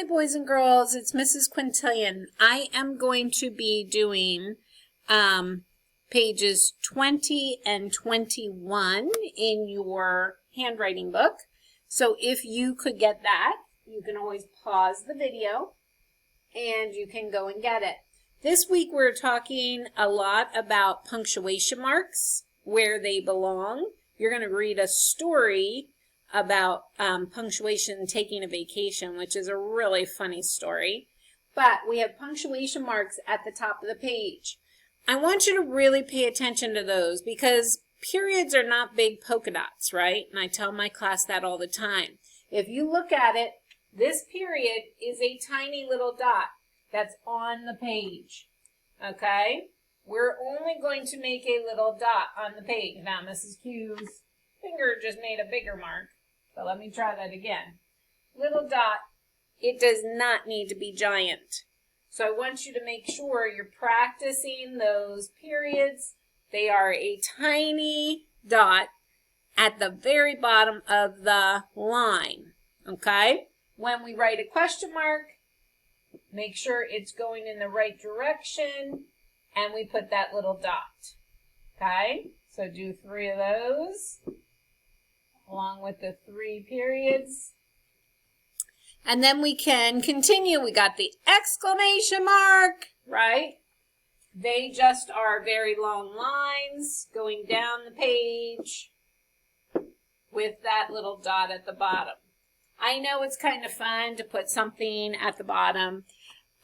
Hi, boys and girls. It's Mrs. Quintillion. I am going to be doing pages 20 and 21 in your handwriting book. So if you could get that, you can always pause the video and you can go and get it. This week we're talking a lot about punctuation marks, where they belong. You're going to read a story about punctuation taking a vacation, which is a really funny story. But we have punctuation marks at the top of the page. I want you to really pay attention to those because periods are not big polka dots, right? And I tell my class that all the time. If you look at it, this period is a tiny little dot that's on the page, okay? We're only going to make a little dot on the page. Now, Mrs. Q's finger just made a bigger mark. So let me try that again. Little dot, it does not need to be giant. So I want you to make sure you're practicing those periods. They are a tiny dot at the very bottom of the line, okay? When we write a question mark, make sure it's going in the right direction, and we put that little dot, okay? So do 3 of those, along with the 3 periods. And then we can continue. We got the exclamation mark, right? They just are very long lines going down the page with that little dot at the bottom. I know it's kind of fun to put something at the bottom,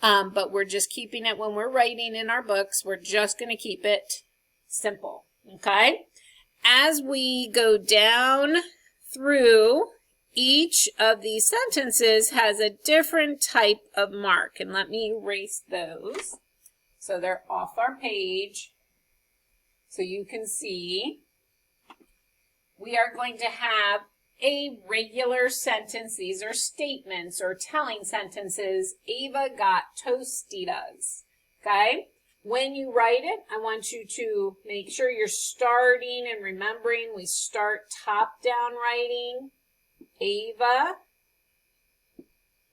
but we're just keeping it when we're writing in our books. We're just going to keep it simple, okay? As we go down through, each of these sentences has a different type of mark. And let me erase those so they're off our page so you can see. We are going to have a regular sentence. These are statements or telling sentences. Ava got Tostitos, okay? When you write it, I want you to make sure you're starting and remembering we start top-down writing. Ava.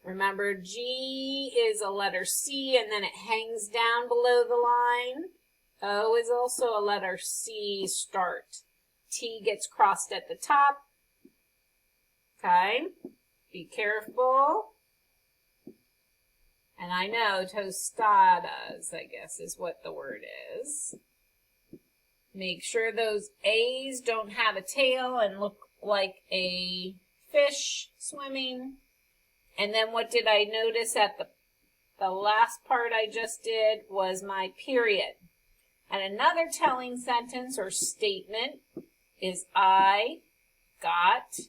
Remember, G is a letter C, and then it hangs down below the line. O is also a letter C start. T gets crossed at the top. Okay, be careful. And I know tostadas, I guess, is what the word is. Make sure those A's don't have a tail and look like a fish swimming. And then what did I notice at the last part I just did was my period. And another telling sentence or statement is I got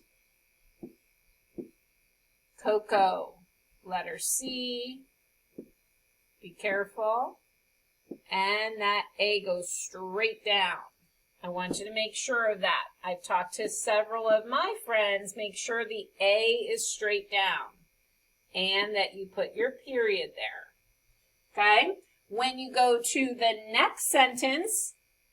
cocoa. Letter C. Be careful. And that A goes straight down. I want you to make sure of that. I've talked to several of my friends. Make sure the A is straight down and that you put your period there. Okay? When you go to the next sentence,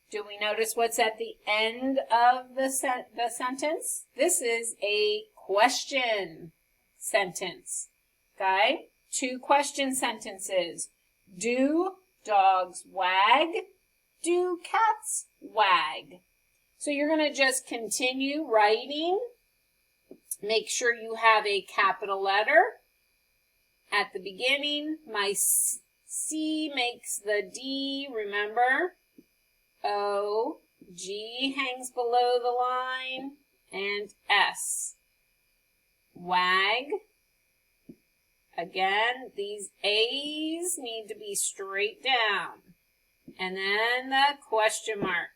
do we notice what's at the end of the sentence? This is a question sentence. Okay? 2 question sentences. Do dogs wag? Do cats wag? So you're going to just continue writing. Make sure you have a capital letter at the beginning. My C makes the D, remember? O, G hangs below the line, and S. Wag. Again, these A's need to be straight down. And then the question mark.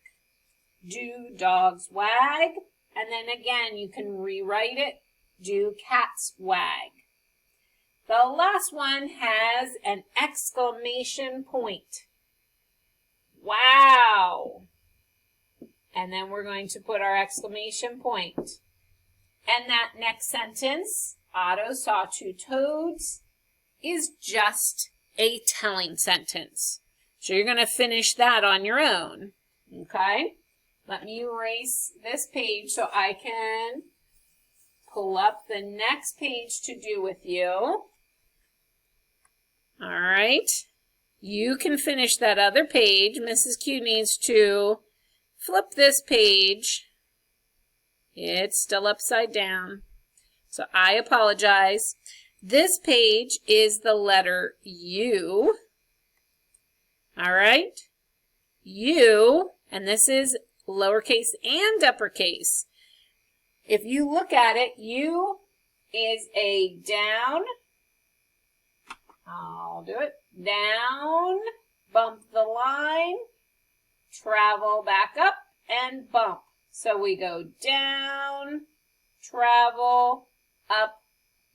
Do dogs wag? And then again, you can rewrite it. Do cats wag? The last one has an exclamation point. Wow! And then we're going to put our exclamation point. And that next sentence, Otto saw 2 toads, is just a telling sentence. So you're going to finish that on your own, okay? Let me erase this page so I can pull up the next page to do with you. All right. You can finish that other page. Mrs. Q needs to flip this page. It's still upside down, so I apologize. This page is the letter U. All right. U, and this is lowercase and uppercase. If you look at it, U is a down. I'll do it. Down, bump the line, travel back up, and bump. So we go down, travel, up,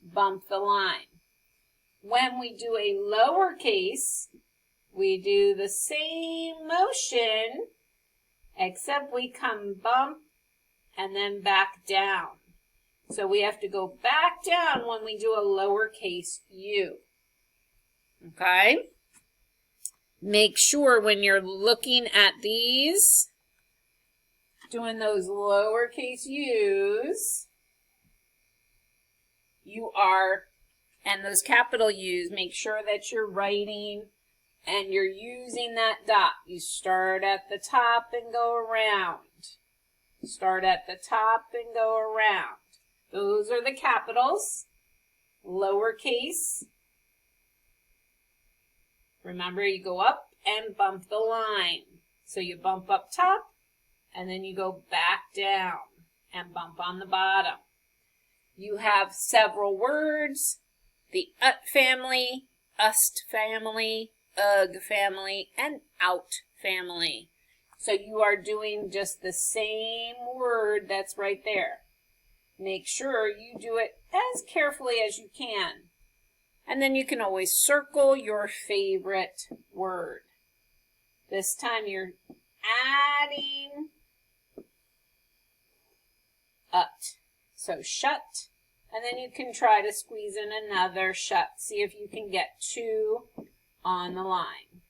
bump the line. When we do a lowercase, we do the same motion, except we come bump and then back down. So we have to go back down when we do a lowercase u. Okay? Make sure when you're looking at these, doing those lowercase u's, you are, and those capital U's, make sure that you're writing and you're using that dot. You start at the top and go around. Start at the top and go around. Those are the capitals. Lowercase. Remember, you go up and bump the line. So you bump up top, and then you go back down and bump on the bottom. You have several words, the ut family, ust family, ugh family, and out family. So you are doing just the same word that's right there. Make sure you do it as carefully as you can. And then you can always circle your favorite word. This time you're adding ut. So shut, and then you can try to squeeze in another shut. See if you can get two on the line.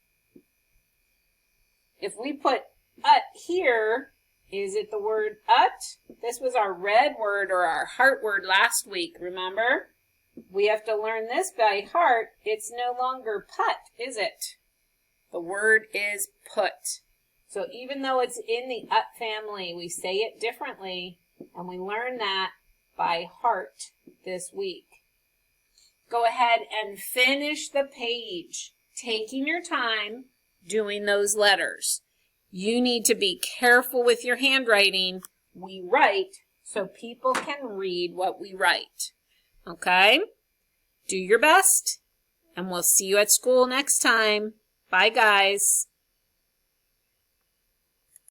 If we put ut here, is it the word ut? This was our red word or our heart word last week, remember? We have to learn this by heart. It's no longer put, is it? The word is put. So even though it's in the ut family, we say it differently, and we learn that by heart this week. Go ahead and finish the page, taking your time doing those letters. You need to be careful with your handwriting. We write so people can read what we write. Okay? Do your best, and we'll see you at school next time. Bye, guys.